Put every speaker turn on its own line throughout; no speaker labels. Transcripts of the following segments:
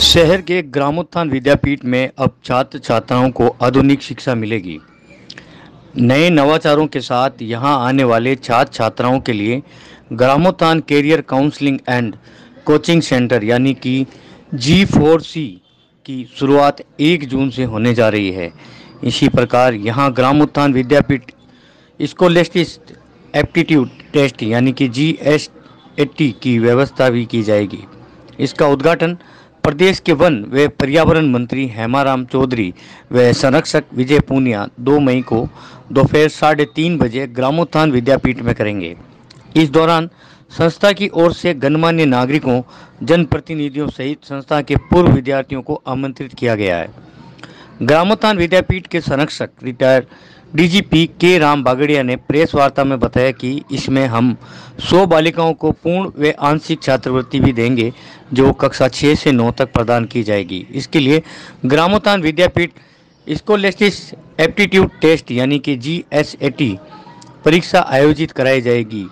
शहर के ग्रामोत्थान विद्यापीठ में अब छात्र छात्राओं को आधुनिक शिक्षा मिलेगी। नए नवाचारों के साथ यहां आने वाले छात्र छात्राओं के लिए ग्रामोत्थान career counselling and coaching centre यानी कि G4C की शुरुआत 1 जून से होने जा रही है। इसी प्रकार यहां ग्रामोत्थान विद्यापीठ स्कॉलस्टिक एप्टीट्यूड टेस्ट यानी कि GSAT की व्यवस्था भी की जाएगी। इसका उद्घाटन प्रदेश के वन व पर्यावरण मंत्री हेमाराम चौधरी व संरक्षक विजय पूनिया 2 मई को दोपहर 3:30 बजे ग्रामोत्थान विद्यापीठ में करेंगे। इस दौरान संस्था की ओर से गणमान्य नागरिकों, जनप्रतिनिधियों सहित संस्था के पूर्व विद्यार्थियों को आमंत्रित किया गया है। ग्रामोत्थान विद्यापीठ के संरक्षक रिटायर्ड DGP के राम बागड़िया ने प्रेस वार्ता में बताया कि इसमें हम 100 बालिकाओं को पूर्ण व आंशिक छात्रवृत्ति भी देंगे, जो कक्षा 6 से 9 तक प्रदान की जाएगी। इसके लिए ग्रामोत्थान विद्यापीठ स्कॉलस्टिक एप्टीट्यूड टेस्ट यानी कि GSAT परीक्षा आयोजित कराई जाएगी।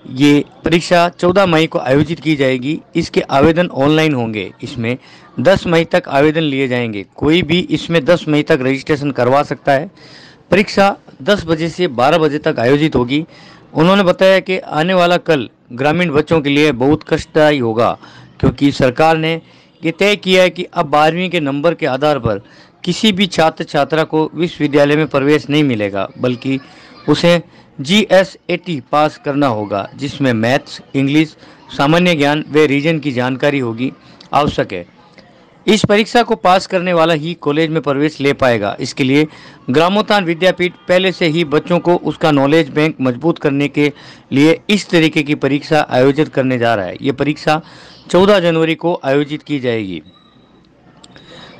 ये परीक्षा 14 मई को आयोजित की जाएगी। इसके आवेदन ऑनलाइन होंगे। इसमें 10 मई तक आवेदन लिए जाएंगे। कोई भी इसमें 10 मई तक रजिस्ट्रेशन करवा सकता है। परीक्षा 10 बजे से 12 बजे तक आयोजित होगी। उन्होंने बताया कि आने वाला कल ग्रामीण बच्चों के लिए बहुत कष्टदायी होगा, क्योंकि सरकार ने ये तय किया है कि अब 12वीं के नंबर के आधार पर किसी भी छात्र छात्रा को विश्वविद्यालय में प्रवेश नहीं मिलेगा, बल्कि उसे GSAT पास करना होगा, जिसमें मैथ्स, इंग्लिश, सामान्य ज्ञान व रीजन की जानकारी होगी आवश्यक है। इस परीक्षा को पास करने वाला ही कॉलेज में प्रवेश ले पाएगा। इसके लिए ग्रामोत्थान विद्यापीठ पहले से ही बच्चों को उसका नॉलेज बैंक मजबूत करने के लिए इस तरीके की परीक्षा आयोजित करने जा रहा है। ये परीक्षा 14 जनवरी को आयोजित की जाएगी।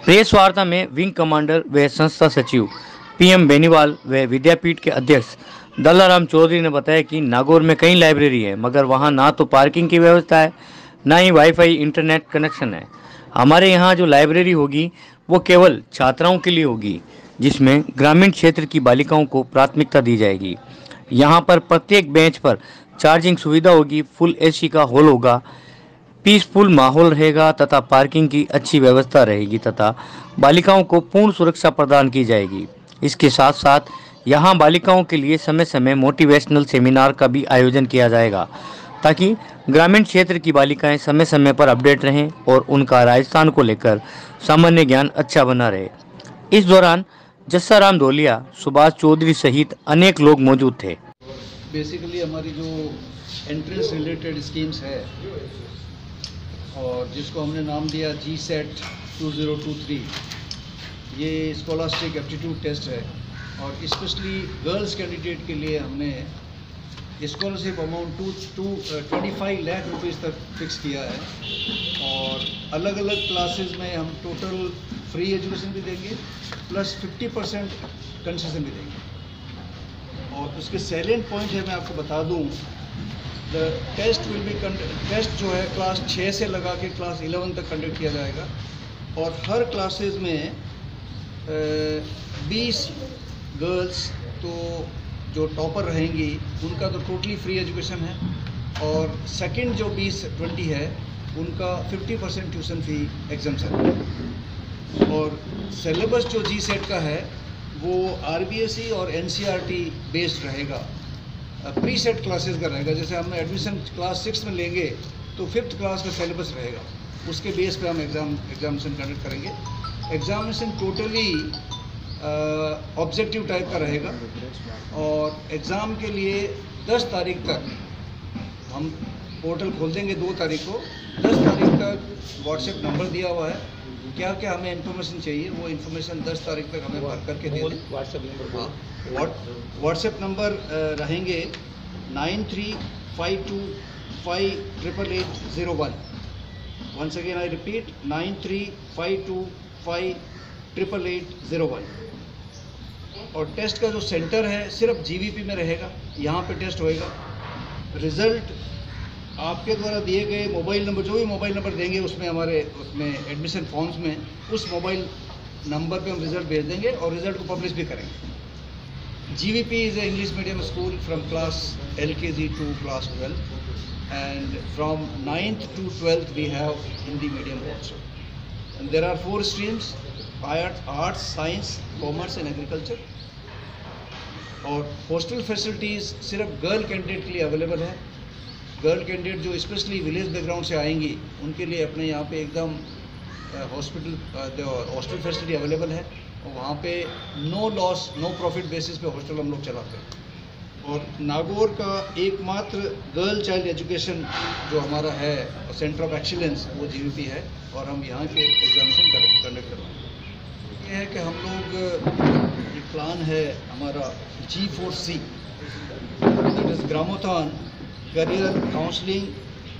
प्रेस वार्ता में विंग कमांडर व संस्था सचिव PM बेनीवाल व विद्यापीठ के अध्यक्ष दल्लाराम चौधरी ने बताया कि नागौर में कई लाइब्रेरी है, मगर वहां ना तो पार्किंग की व्यवस्था है, ना ही वाईफाई इंटरनेट कनेक्शन है। हमारे यहाँ जो लाइब्रेरी होगी वो केवल छात्राओं के लिए होगी, जिसमें ग्रामीण क्षेत्र की बालिकाओं को प्राथमिकता दी जाएगी। यहाँ पर प्रत्येक बेंच पर चार्जिंग सुविधा होगी, फुल AC का हॉल होगा, पीसफुल माहौल रहेगा तथा पार्किंग की अच्छी व्यवस्था रहेगी तथा बालिकाओं को पूर्ण सुरक्षा प्रदान की जाएगी। इसके साथ साथ यहाँ बालिकाओं के लिए समय समय मोटिवेशनल सेमिनार का भी आयोजन किया जाएगा, ताकि ग्रामीण क्षेत्र की बालिकाएं समय समय पर अपडेट रहें और उनका राजस्थान को लेकर सामान्य ज्ञान अच्छा बना रहे। इस दौरान जस्साराम धोलिया, सुभाष चौधरी सहित अनेक लोग मौजूद थे।
बेसिकली हमारी जो एंट्रेंस रिलेटेड स्कीम्स है और जिसको हमने नाम दिया GSAT 2023, ये स्कॉलस्टिक एप्टीट्यूड टेस्ट है और स्पेशली गर्ल्स कैंडिडेट के लिए हमने स्कॉलरशिप अमाउंट 25 लाख रुपीज़ तक फिक्स किया है और अलग अलग क्लासेस में हम टोटल फ्री एजुकेशन भी देंगे प्लस 50% कंसेशन भी देंगे। और उसके सैलेंट पॉइंट है, मैं आपको बता दूं, टेस्ट जो है क्लास 6 से लगा के क्लास 11 तक कंडक्ट किया जाएगा और हर क्लासेस में 20 गर्ल्स तो जो टॉपर रहेंगी उनका तो टोटली फ्री एजुकेशन है और सेकंड जो 20 है उनका 50% ट्यूशन फी एग्जाम्शन है। और सिलेबस जो GSAT का है वो RBSE और NCERT बेस्ड रहेगा, प्री सेट क्लासेस का रहेगा। जैसे हम एडमिशन क्लास 6 में लेंगे तो 5th क्लास का सिलेबस रहेगा, उसके बेस पे हम एग्जामिनेशन कंडक्ट करेंगे। एग्जामिनेशन टोटली ऑब्जेक्टिव टाइप का रहेगा और एग्ज़ाम के लिए 10 तारीख तक हम पोर्टल खोल देंगे। 2 तारीख को 10 तारीख तक व्हाट्सएप नंबर दिया हुआ है, क्या क्या हमें इन्फॉर्मेशन चाहिए वो इन्फॉर्मेशन 10 तारीख तक हमें भर करके दे दें। व्हाट्सएप नंबर रहेंगे 9352588801। Once again I repeat 9352588801। और टेस्ट का जो सेंटर है सिर्फ GVP में रहेगा, यहाँ पे टेस्ट होएगा। रिज़ल्ट आपके द्वारा दिए गए मोबाइल नंबर, जो भी मोबाइल नंबर देंगे उसमें एडमिशन फॉर्म्स में उस मोबाइल नंबर पे हम रिज़ल्ट भेज देंगे और रिज़ल्ट को पब्लिश भी करेंगे। GVP is a English medium school from class LKG to class 12 and from 9th to 12th we have Hindi medium also. There are 4 streams, arts, science, commerce and agriculture. और hostel facilities सिर्फ girl candidate के लिए available है। Girl candidate जो specially village background से आएंगी उनके लिए अपने यहाँ पे एकदम हॉस्टल फैसिलिटी अवेलेबल है। और वहाँ पे no loss no profit basis पे हॉस्टल हम लोग चलाते हैं। और नागौर का एकमात्र गर्ल चाइल्ड एजुकेशन जो हमारा है सेंटर ऑफ एक्सीलेंस वो जीवीपी है, और हम यहाँ के एग्जामिनेशन कंडक्ट करवाएंगे। ये है कि हम लोग एक प्लान है हमारा G4C, दैट इज़ ग्रामोथॉन career counselling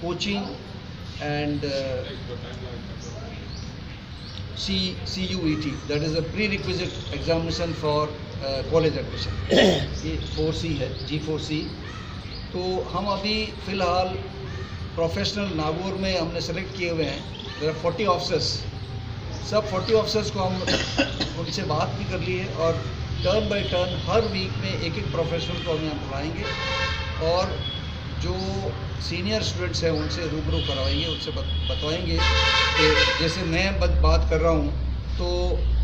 coaching and CUET, that is a prerequisite examination for college admission। ये 4C है, G4C। तो हम अभी फ़िलहाल प्रोफेशनल नागौर में हमने सेलेक्ट किए हुए हैं। देयर आर 40 ऑफिसर्स, सब 40 ऑफिसर्स को हम उनसे बात भी कर ली है, और टर्न बाय टर्न हर वीक में एक एक प्रोफेशनल को हम यहाँ बुलाएंगे, और जो सीनियर स्टूडेंट्स हैं उनसे रूबरू करवाएंगे, उनसे बतवाएंगे कि जैसे मैं बात कर रहा हूँ तो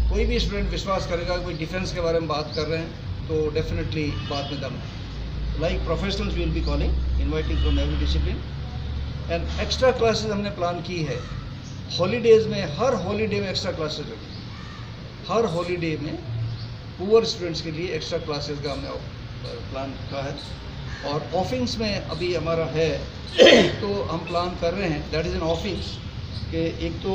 कोई भी स्टूडेंट विश्वास करेगा, कोई डिफेंस के बारे में बात कर रहे हैं तो डेफिनेटली बात में दम है। Like professionals will be calling, inviting from every discipline. And extra classes हमने प्लान की है हॉलीडेज़ में, हर हॉलीडे में एक्स्ट्रा क्लासेस लगी। हर हॉलीडे में पुअर स्टूडेंट्स के लिए एक्स्ट्रा क्लासेस का हमने प्लान रखा है। और ऑफिंग्स में अभी हमारा है तो हम प्लान कर रहे हैं, दैट इज़ एन ऑफिंग्स कि एक तो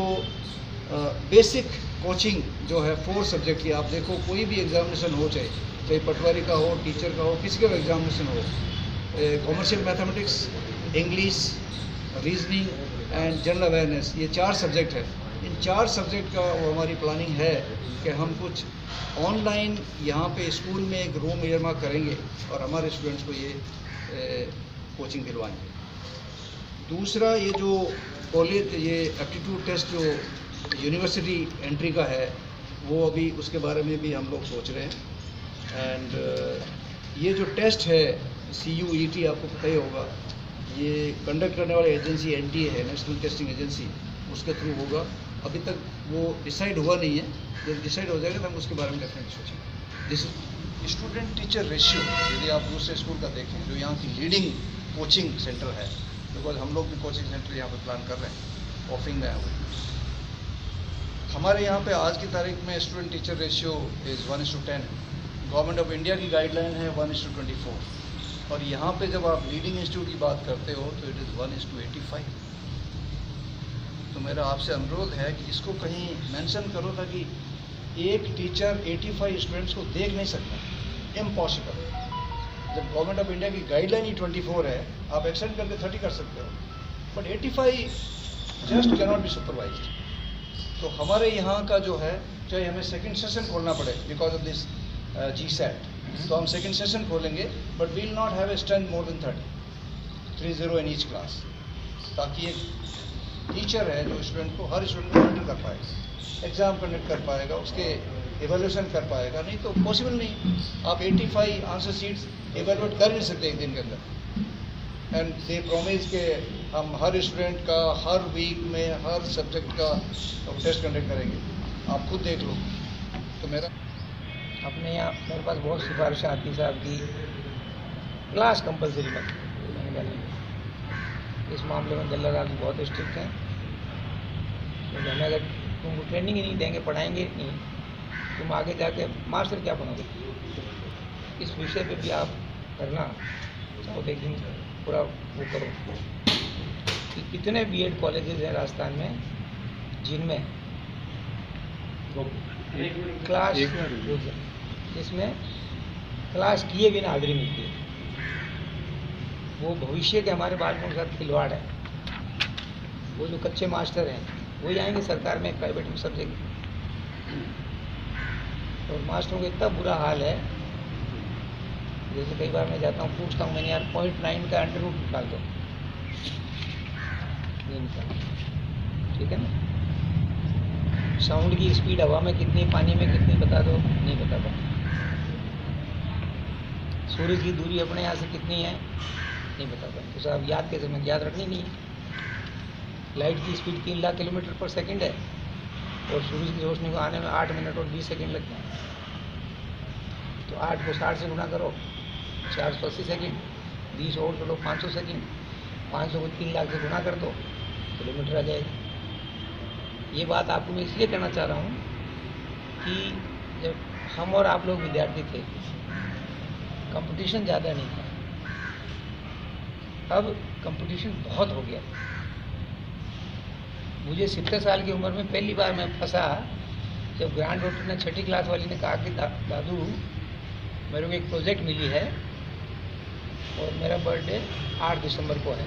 बेसिक कोचिंग जो है 4 सब्जेक्ट की। आप देखो कोई भी एग्जामिनेशन हो, चाहे पटवारी का हो, टीचर का हो, किसी का भी एग्जामिनेशन हो, commercial mathematics, English, reasoning and general awareness, ये 4 सब्जेक्ट है। इन 4 सब्जेक्ट का वो हमारी प्लानिंग है कि हम कुछ ऑनलाइन यहाँ पे स्कूल में एक रूम इयरमार्क करेंगे और हमारे स्टूडेंट्स को ये कोचिंग दिलवाएंगे। दूसरा, ये जो कॉलेज ये एप्टीट्यूड टेस्ट जो यूनिवर्सिटी एंट्री का है वो अभी उसके बारे में भी हम लोग सोच रहे हैं। एंड ये जो टेस्ट है CUET, आपको पता ही होगा, ये कंडक्ट करने वाली एजेंसी NTA है, नेशनल टेस्टिंग एजेंसी, उसके थ्रू होगा। अभी तक वो डिसाइड हुआ नहीं है, जब डिसाइड हो जाएगा तो हम उसके बारे में डेफिनेटली सोचेंगे। दिस स्टूडेंट टीचर रेशियो यदि आप दूसरे स्कूल का देखें जो यहाँ की लीडिंग कोचिंग सेंटर है, बिकॉज हम लोग भी कोचिंग सेंटर यहाँ पे प्लान कर रहे हैं, ऑफिंग में है। हमारे यहाँ पे आज की तारीख में student teacher ratio is 1:10। Government of India की गाइडलाइन है 1:24, और यहाँ पे जब आप लीडिंग इंस्टीट्यूट की बात करते हो तो इट इज़ 1:85। तो मेरा आपसे अनुरोध है कि इसको कहीं मेंशन करो, ताकि एक टीचर 85 स्टूडेंट्स को देख नहीं सकता, इम्पॉसिबल। जब गवर्नमेंट ऑफ इंडिया की गाइडलाइन ही 24 है, आप एक्सटेंड करके 30 कर सकते हो, but 85 just cannot be supervised. तो हमारे यहाँ का जो है, चाहे हमें सेकंड सेशन खोलना पड़े बिकॉज ऑफ दिस GSAT, तो हम सेकंड सेशन खोलेंगे, but we will not have a strength more than 30 in each class, ताकि एक टीचर है जो स्टूडेंट को, हर स्टूडेंट को मॉनिटर कर पाएगा, एग्ज़ाम कंडक्ट कर पाएगा, उसके एवेल्यूशन कर पाएगा। नहीं तो पॉसिबल नहीं, आप 85 आंसर शीट्स एवेलुएट कर नहीं सकते एक दिन के अंदर। एंड दे प्रॉमिस के हम हर स्टूडेंट का हर वीक में हर सब्जेक्ट का टेस्ट कंडक्ट करेंगे, आप खुद देख लो। तो मेरा
अपने यहाँ मेरे पास बहुत सिफारिशें आती साहब की, क्लास कंपलसरी मत। इस मामले में दल्लाल भी बहुत स्ट्रिक्ट हैं, क्योंकि हमें अगर तुमको ट्रेनिंग ही नहीं देंगे, पढ़ाएंगे नहीं, तुम आगे जाके मास्टर क्या बनोगे। इस विषय पे भी आप करना चाहो, एक दिन पूरा वो करो कि कितने B.Ed कॉलेजेस हैं राजस्थान में जिनमें क्लास, जिसमें क्लास किए बिना हाजिरी मिलती है। वो भविष्य के हमारे बालकों के साथ खिलवाड़ है। वो जो कच्चे मास्टर हैं वही आएंगे सरकार में प्राइवेट में सब जगह, और मास्टरों का इतना बुरा हाल है, जैसे कई बार मैं जाता हूँ पूछता हूँ, मैंने यार 0.9 का अंडर रूट निकाल दो, नहीं निकाल, ठीक है ना। साउंड की स्पीड हवा में कितनी, पानी में कितनी बता दो, नहीं बता पाते। सूरज की दूरी अपने यहाँ से कितनी है, नहीं बता पाते। तो साहब याद कैसे, मैं याद रखनी नहीं है। लाइट की स्पीड 3 लाख किलोमीटर पर सेकंड है, और सूरज की रोशनी को आने में 8 मिनट और 20 सेकंड लगते हैं। तो 8 को 60 से गुना करो, 480 सेकंड, 20 और चलो 500 सेकंड, 500 को 3 लाख से गुना कर दो, किलोमीटर आ जाएगा। ये बात आपको मैं इसलिए कहना चाह रहा हूँ कि जब हम और आप लोग विद्यार्थी थे, कंपटीशन ज़्यादा नहीं था, अब कंपटीशन बहुत हो गया। मुझे 70 साल की उम्र में पहली बार मैं फंसा जब ग्रैंड डॉक्टर ने 6ठी क्लास वाली ने कहा कि दादू मेरे को एक प्रोजेक्ट मिली है और मेरा बर्थडे 8 दिसंबर को है।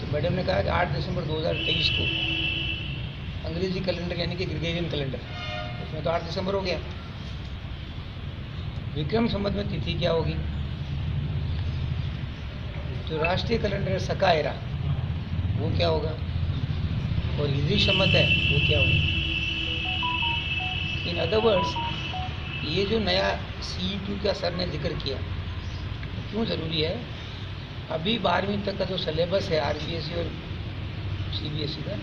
तो मैडम ने कहा कि 8 दिसंबर 2023 को अंग्रेजी कैलेंडर यानी कि ग्रेगोरियन कैलेंडर, उसमें तो 8 दिसंबर हो गया। विक्रम संवत में तिथि क्या होगी? जो राष्ट्रीय कैलेंडर है सका एरा, वो क्या होगा? और हिजरी संवत है वो क्या होगा? इन अदर वर्ड्स, ये जो नया CE2 का सर ने जिक्र किया क्यों ज़रूरी है? अभी 12वीं तक का जो सिलेबस है RBSE और CBSE का,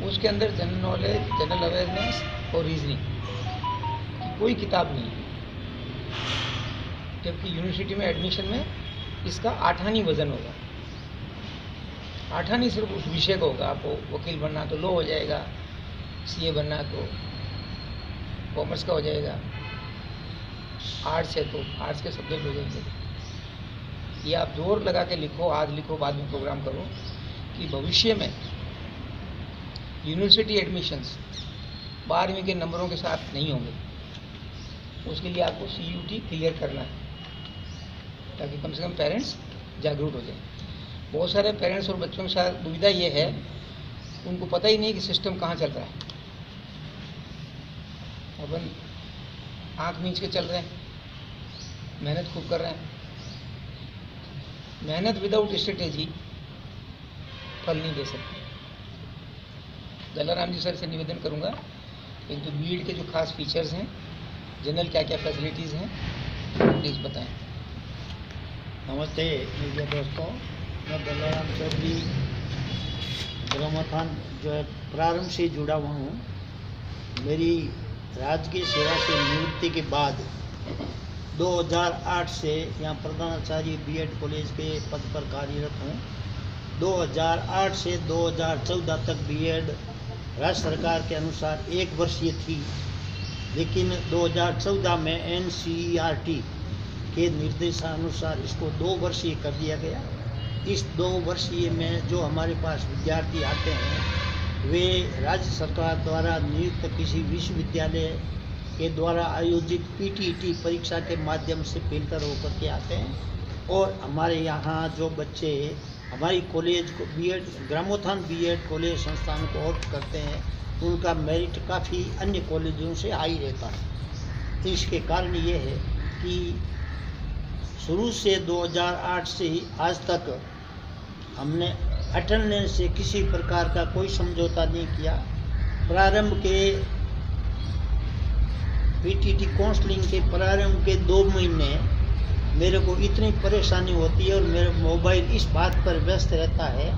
उसके अंदर जनरल नॉलेज, जनरल अवेयरनेस और रीजनिंग की कोई किताब नहीं है, जबकि यूनिवर्सिटी में एडमिशन में इसका 8आनी वज़न होगा। 8आनी सिर्फ उस विषय का होगा। आपको वकील बनना तो लॉ हो जाएगा, CA बनना तो कॉमर्स का हो जाएगा, आर्ट्स है तो आर्ट्स के सब्जेक्ट हो जाएंगे। ये आप जोर लगा के लिखो, आज लिखो बाद में प्रोग्राम करो कि भविष्य में यूनिवर्सिटी एडमिशन्स 12वीं के नंबरों के साथ नहीं होंगे। उसके लिए आपको CUT क्लियर करना है ताकि कम से कम पेरेंट्स जागरूक हो जाएं। बहुत सारे पेरेंट्स और बच्चों के साथ दुविधा ये है, उनको पता ही नहीं कि सिस्टम कहाँ चल रहा है। अपन आँख मींच के चल रहे हैं, मेहनत खूब कर रहे हैं। मेहनत विदाउट स्ट्रेटेजी फल नहीं दे सकती। दलाराम जी सर से निवेदन करूंगा कि जो बीएड के जो खास फीचर्स हैं, जनरल क्या क्या फैसिलिटीज़ हैं, प्लीज़ बताएं।
नमस्ते मीडिया दोस्तों, मैं दलाराम चौधरी ग्रामोत्थान जो है प्रारंभ से जुड़ा हुआ हूँ। मेरी राजकीय सेवा से निवृत्ति के बाद 2008 से यहाँ प्रधानाचार्य बीएड कॉलेज के पद पर कार्यरत हूँ। 2008 से 2014 तक बीएड राज्य सरकार के अनुसार 1 वर्षीय थी, लेकिन 2014 में NCERT के निर्देशानुसार इसको 2 वर्षीय कर दिया गया। इस 2 वर्षीय में जो हमारे पास विद्यार्थी आते हैं वे राज्य सरकार द्वारा नियुक्त किसी विश्वविद्यालय के द्वारा आयोजित PTET परीक्षा के माध्यम से फिल्टर होकर के आते हैं। और हमारे यहाँ जो बच्चे हमारी कॉलेज को बीएड ग्रामोत्थान बीएड कॉलेज संस्थान को ऑप्ट करते हैं, उनका मेरिट काफ़ी अन्य कॉलेजों से हाई रहता है। इसके कारण ये है कि शुरू से 2008 से आज तक हमने अटेंडेंस से किसी प्रकार का कोई समझौता नहीं किया। प्रारंभ के PTET काउंसलिंग के प्रारंभ के 2 महीने मेरे को इतनी परेशानी होती है और मेरा मोबाइल इस बात पर व्यस्त रहता है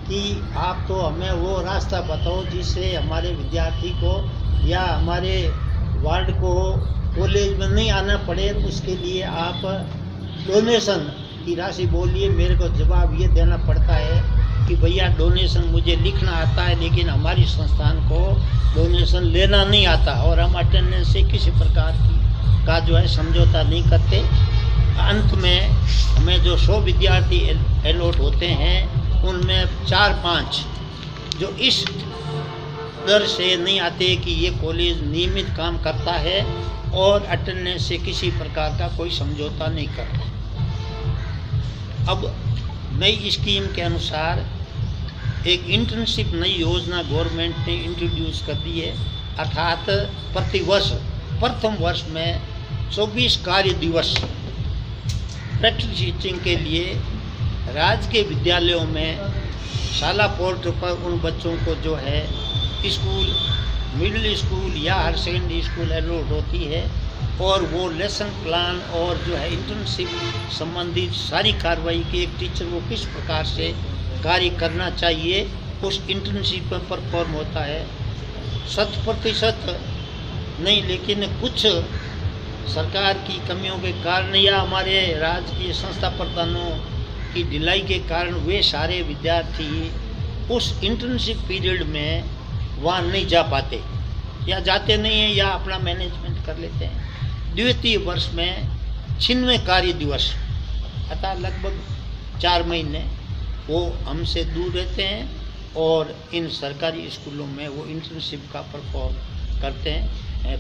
कि आप तो हमें वो रास्ता बताओ जिससे हमारे विद्यार्थी को या हमारे वार्ड को कॉलेज में नहीं आना पड़े। उसके लिए आप डोनेशन की राशि बोलिए। मेरे को जवाब ये देना पड़ता है कि भैया डोनेशन मुझे लिखना आता है, लेकिन हमारी संस्थान को डोनेशन लेना नहीं आता और हम अटेंडेंस से किसी प्रकार का जो है समझौता नहीं करते। अंत में हमें जो 100 विद्यार्थी अलॉट होते हैं उनमें 4-5 जो इस दर से नहीं आते कि ये कॉलेज नियमित काम करता है और अटेंडेंस से किसी प्रकार का कोई समझौता नहीं करता। अब नई स्कीम के अनुसार एक इंटर्नशिप नई योजना गवर्नमेंट ने इंट्रोड्यूस कर दी है, अर्थात प्रतिवर्ष प्रथम वर्ष में 24 कार्य दिवस प्रैक्टिस टीचिंग के लिए राज्य के विद्यालयों में शाला पोर्टल पर उन बच्चों को जो है स्कूल, मिडिल स्कूल या हायर सेकेंडरी स्कूल अलॉट होती है और वो लेसन प्लान और जो है इंटर्नशिप संबंधित सारी कार्रवाई के एक टीचर को किस प्रकार से कार्य करना चाहिए उस इंटर्नशिप में परफॉर्म होता है। 100% नहीं, लेकिन कुछ सरकार की कमियों के कारण या हमारे राज्य की संस्था प्रधानों की ढिलाई के कारण वे सारे विद्यार्थी उस इंटर्नशिप पीरियड में वहाँ नहीं जा पाते, या जाते नहीं हैं या अपना मैनेजमेंट कर लेते हैं। द्वितीय वर्ष में 96वें कार्य दिवस अतः लगभग 4 महीने वो हमसे दूर रहते हैं और इन सरकारी स्कूलों में वो इंटर्नशिप का परफॉर्म करते हैं।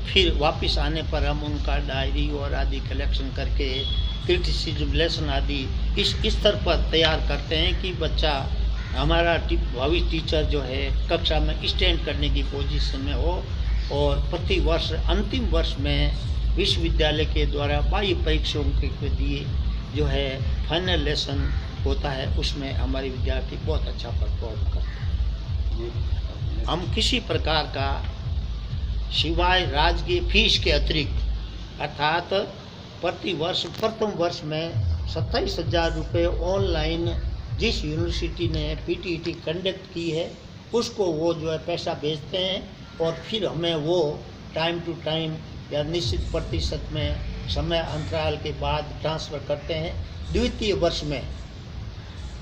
फिर वापस आने पर हम उनका डायरी और आदि कलेक्शन करके क्रिटिसिज्म लेसन आदि इस स्तर पर तैयार करते हैं कि बच्चा हमारा भावी टीचर जो है कक्षा में स्टैंड करने की पोजीशन में हो। और प्रति वर्ष अंतिम वर्ष में विश्वविद्यालय के द्वारा बाह्य परीक्षाओं के दिए जो है फाइनल लेसन होता है, उसमें हमारे विद्यार्थी बहुत अच्छा परफॉर्म करते हैं। हम किसी प्रकार का सिवाय राजकीय फीस के अतिरिक्त अर्थात प्रति वर्ष प्रथम वर्ष में 27,000 रुपये ऑनलाइन जिस यूनिवर्सिटी ने पीटीईटी कंडक्ट की है उसको वो जो है पैसा भेजते हैं और फिर हमें वो टाइम टू टाइम या निश्चित प्रतिशत में समय अंतराल के बाद ट्रांसफ़र करते हैं। द्वितीय वर्ष में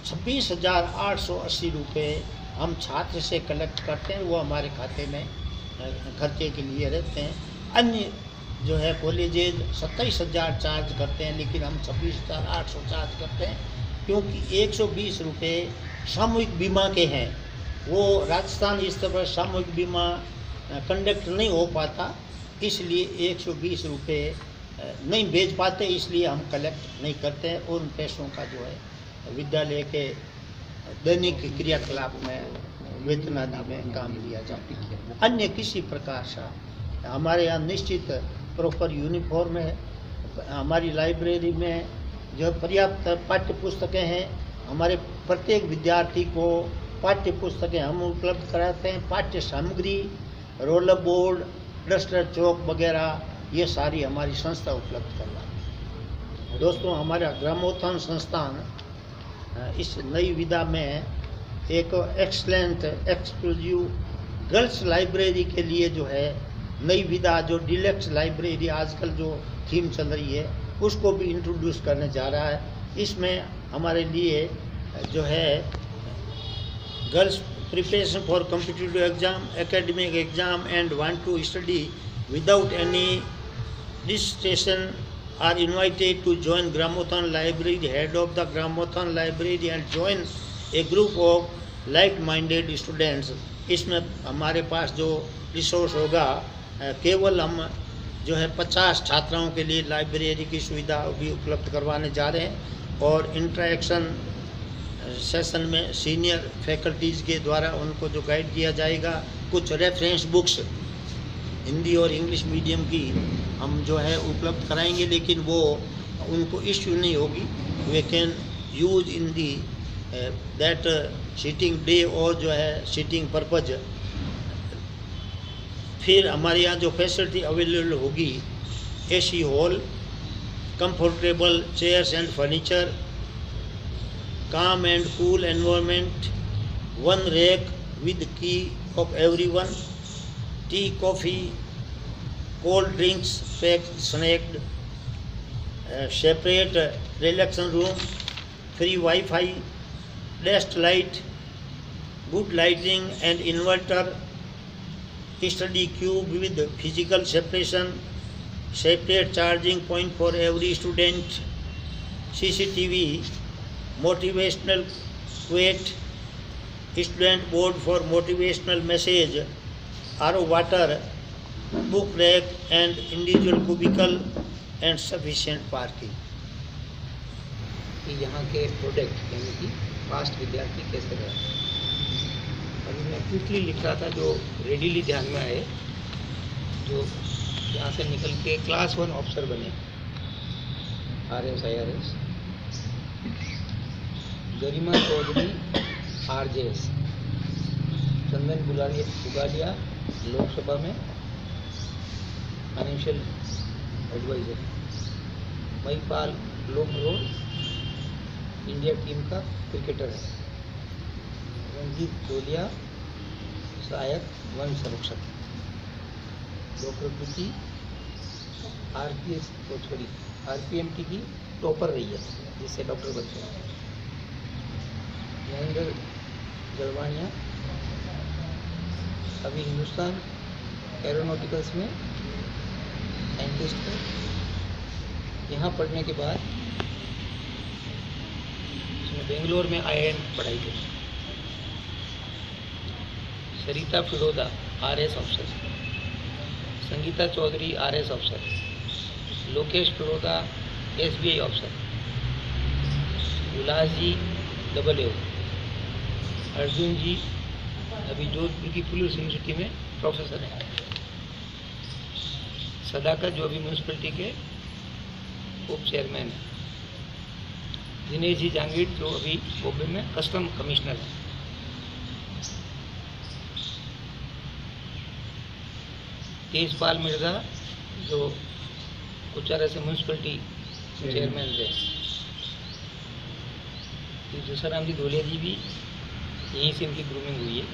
26,880 रुपये हम छात्र से कलेक्ट करते हैं, वो हमारे खाते में खर्चे के लिए रहते हैं। अन्य जो है कॉलेजेज 27,000 चार्ज करते हैं, लेकिन हम 26,800 चार्ज करते हैं क्योंकि 120 रुपये सामूहिक बीमा के हैं। वो राजस्थान स्तर पर सामूहिक बीमा कंडक्ट नहीं हो पाता, इसलिए 120 रुपये नहीं भेज पाते, इसलिए हम कलेक्ट नहीं करते हैं। उन पैसों का जो है विद्यालय के दैनिक क्रियाकलाप में वेतन आदि में काम लिया जाता है। अन्य किसी प्रकार से हमारे यहाँ निश्चित प्रॉपर यूनिफॉर्म है। हमारी लाइब्रेरी में जो पर्याप्त पाठ्य पुस्तकें हैं, हमारे प्रत्येक विद्यार्थी को पाठ्य पुस्तकें हम उपलब्ध कराते हैं। पाठ्य सामग्री, रोलर बोर्ड, डस्टर, चौक वगैरह ये सारी हमारी संस्था उपलब्ध करवाती है। दोस्तों, हमारा ग्रामोत्थान संस्थान इस नई विधा में एक एक्सलेंट एक्सक्लूसिव गर्ल्स लाइब्रेरी के लिए जो है नई विधा जो डिलक्स लाइब्रेरी आजकल जो थीम चल रही है उसको भी इंट्रोड्यूस करने जा रहा है। इसमें हमारे लिए जो है girls preparation for competitive exam, academic exam and want to study without any distraction are invited to join Gramothan Library, head of the Gramothan Library and join a group of like-minded students। इसमें हमारे पास जो resource होगा केवल हम जो है 50 छात्राओं के लिए लाइब्रेरी की सुविधा भी उपलब्ध करवाने जा रहे हैं और इंटरेक्शन सेशन में सीनियर फैकल्टीज़ के द्वारा उनको जो गाइड किया जाएगा। कुछ रेफरेंस बुक्स हिंदी और इंग्लिश मीडियम की हम जो है उपलब्ध कराएंगे, लेकिन वो उनको इश्यू नहीं होगी। We can use in the that seating day और जो है सीटिंग पर्पज। फिर हमारे यहाँ जो फैसिलिटी अवेलेबल होगी, AC hall, comfortable chairs and furniture, calm and cool environment, 1 rack with key of everyone, tea, coffee, cold drinks, packed, snacked, separate relaxation room, free Wi-Fi, desk light, good lighting and inverter, study cube with physical separation, separate charging point for every student, CCTV, motivational quote, student board for motivational message, RO water, book rack and individual cubicle and sufficient parking।
यहाँ के product यानी कि past विद्यार्थी कैसे रहे। अभी मैं quickly लिख रहा था जो रेडीली ध्यान में आए, जो यहाँ से निकल के क्लास 1 ऑफिसर बने, RS IRS, Garima Chaudhary RJS, Chandan Bugalia Lok Sabha में financial adviser, Mahipal Lomrod India team का क्रिकेटर है, रंजीत तोलिया सहायक वन संरक्षक। डॉक्टर कृति RPMT की टॉपर रही है, जिससे डॉक्टर बनते हैं। महेंद्र गढ़वानिया अभी हिंदुस्तान एरोनॉटिकल्स में साइंटिस्ट है। यहाँ पढ़ने के बाद उसने बेंगलोर में IIM पढ़ाई की। Sarita Firoda RS officer, Sangeeta Chaudhary RS officer, Lokesh Firoda SBI officer, Ullas ji AA, Arjun ji अभी जोधपुर की पुलिस यूनिवर्सिटी में प्रोफेसर हैं, सदाकत जो अभी म्यूनसिपलिटी के उप चेयरमैन हैं, दिनेश जी जांगीर जो अभी बॉम्बे में कस्टम कमिश्नर हैं, तेजपाल मिर्जा जो कुचारा से म्यूनसिपलिटी चेयरमैन थे, जसराम जी धोलिया जी भी यहीं से इनकी ग्रूमिंग हुई है।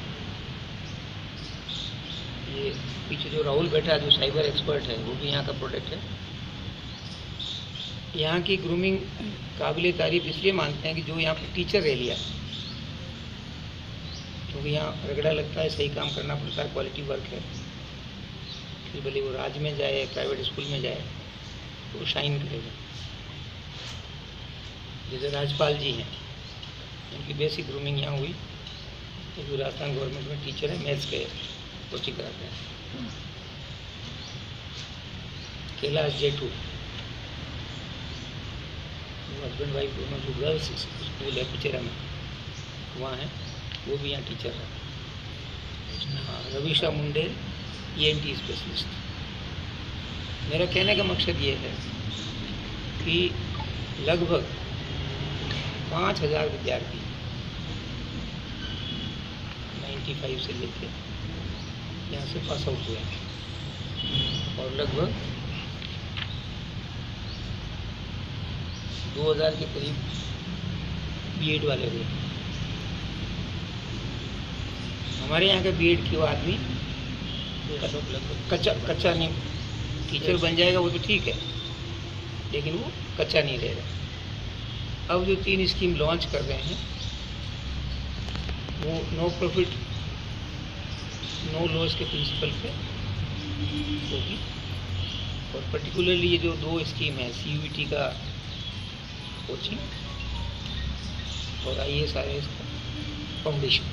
ये पीछे जो राहुल बैठा है जो साइबर एक्सपर्ट है वो भी यहाँ का प्रोडक्ट है। यहाँ की ग्रूमिंग काबिल तारीफ इसलिए मानते हैं कि जो यहाँ पर टीचर रह लिया, क्योंकि यहाँ रगड़ा लगता है, सही काम करना पड़ता है, क्वालिटी वर्क है, फिर भले वो राज्य में जाए प्राइवेट स्कूल में जाए तो वो शाइन करेगा। जैसे राजपाल जी हैं, उनकी बेसिक ग्रूमिंग यहाँ हुई, तो राजस्थान गवर्नमेंट में टीचर है, मैथ्स के कोचिंग कराते हैं। कैलाश जेठू हस्बैंड वाइफ दोनों जो गर्ल्स स्कूल है कुचेरा में वहाँ है, वो भी यहाँ टीचर है। हाँ, रविशा मुंडे ENT स्पेशलिस्ट। मेरा कहने का मकसद ये है कि लगभग 5000 विद्यार्थी 95 से लेकर यहाँ से पास आउट हुए हैं और लगभग 2000 के करीब B.Ed वाले हुए। हमारे यहाँ का B.Ed की वो आदमी कच्चा नहीं, टीचर बन जाएगा वो तो ठीक है, लेकिन वो कच्चा नहीं रहेगा। अब जो 3 स्कीम लॉन्च कर रहे हैं वो नो प्रॉफिट नो लॉस के प्रिंसिपल पे होगी, और पर्टिकुलरली ये जो 2 स्कीम है CUET का कोचिंग और IAS का फाउंडेशन।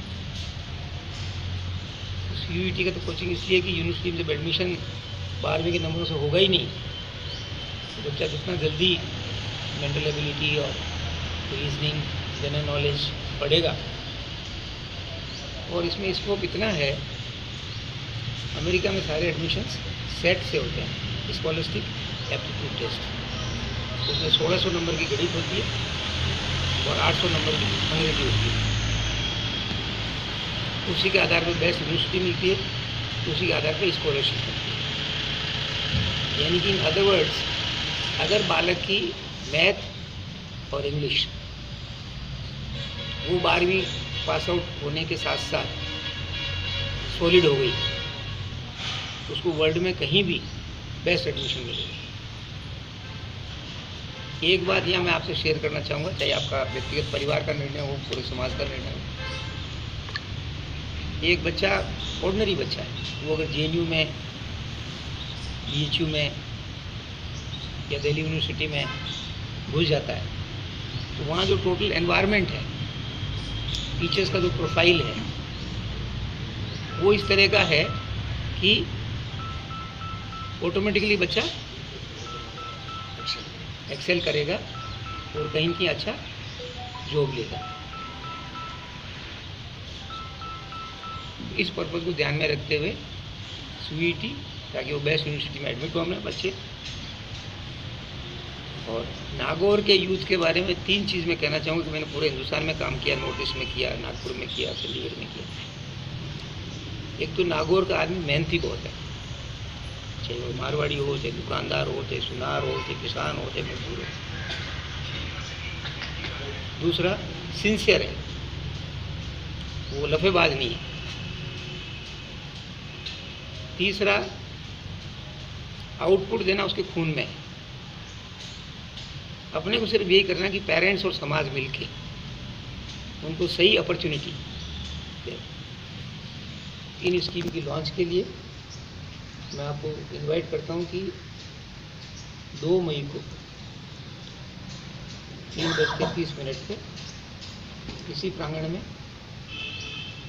CUET का तो कोचिंग इसलिए कि यूनिवर्सिटी में जब एडमिशन 12वीं के नंबरों से होगा ही नहीं, तो बच्चा जितना जल्दी मेंटल एबिलिटी और रीजनिंग जनरल नॉलेज पढ़ेगा। और इसमें स्कोप इतना है, अमेरिका में सारे एडमिशन्स सेट से होते हैं, स्कॉलस्टिक एप्टीट्यूड टेस्ट। उसमें 1600 नंबर की गणित होती है और 800 नंबर की अंग्रेजी होती है। उसी के आधार पर बेस्ट यूनिवर्सिटी मिलती है, उसी के आधार पर स्कॉलरशिप मिलती है। यानी कि इन अदर वर्ड्स, अगर बालक की मैथ और इंग्लिश वो 12वीं पास आउट होने के साथ साथ सॉलिड हो गई, तो उसको वर्ल्ड में कहीं भी बेस्ट एडमिशन मिलेगी। एक बात यहाँ मैं आपसे शेयर करना चाहूँगा, चाहे आपका व्यक्तिगत परिवार का निर्णय हो, पूरे समाज का निर्णय हो। एक बच्चा ऑर्डिनरी बच्चा है, वो अगर JNU में, BHU में या दिल्ली यूनिवर्सिटी में घुस जाता है, तो वहाँ जो टोटल एनवायरनमेंट है, टीचर्स का जो प्रोफाइल है, वो इस तरह का है कि ऑटोमेटिकली बच्चा एक्सेल करेगा और कहीं की अच्छा जॉब लेगा। इस पर्पज़ को ध्यान में रखते हुए CUET, ताकि वो बेस्ट यूनिवर्सिटी में एडमिट हो हमें बच्चे। और नागौर के यूथ के बारे में 3 चीज़ मैं कहना चाहूँगा कि मैंने पूरे हिंदुस्तान में काम किया, नॉर्थ ईस्ट में किया, नागपुर में किया, चंडीगढ़ में किया। एक तो नागौर का आदमी मेहनती बहुत है, चाहे वो मारवाड़ी हो, चाहे दुकानदार हो, चाहे सुनार हो, चाहे किसान हो, चाहे मजदूर हो। दूसरा, सिंसियर है, वो लफेबाज नहीं है। तीसरा, आउटपुट देना उसके खून में है। अपने को सिर्फ यही करना कि पेरेंट्स और समाज मिलके उनको सही अपॉर्चुनिटी दे। इन स्कीम की लॉन्च के लिए मैं आपको इनवाइट करता हूं कि 2 मई को 3:30 पे इसी प्रांगण में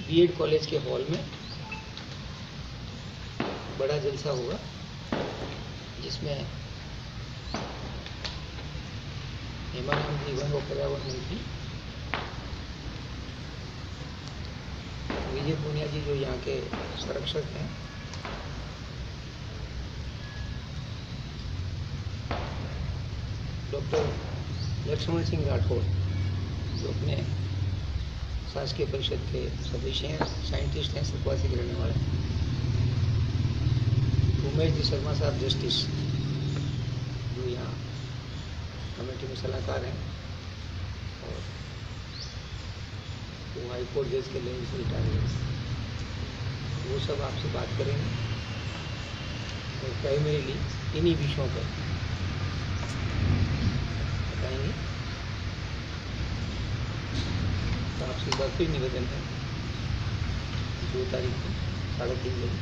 बीएड कॉलेज के हॉल में बड़ा जलसा होगा, जिसमें हेमानंद जी वन व पर्यावरण मंत्री, विजय पूनिया जी जो यहाँ के संरक्षक हैं, डॉक्टर लक्ष्मण सिंह राठौड़ जो अपने शासकीय परिषद के सदस्य हैं, साइंटिस्ट हैं, सुपरवासी के रहने वाले, उमेश जी शर्मा साहब जस्टिस जो यहाँ कमेटी में सलाहकार हैं, और वो हाई कोर्ट जज के लेवल से रिटायर हुए, वो सब आपसे बात करेंगे और प्राइमरीली इन्हीं विषयों पर बताएंगे। तो आपसे एक बार फिर निवेदन है 2 तारीख को 3:30 बजे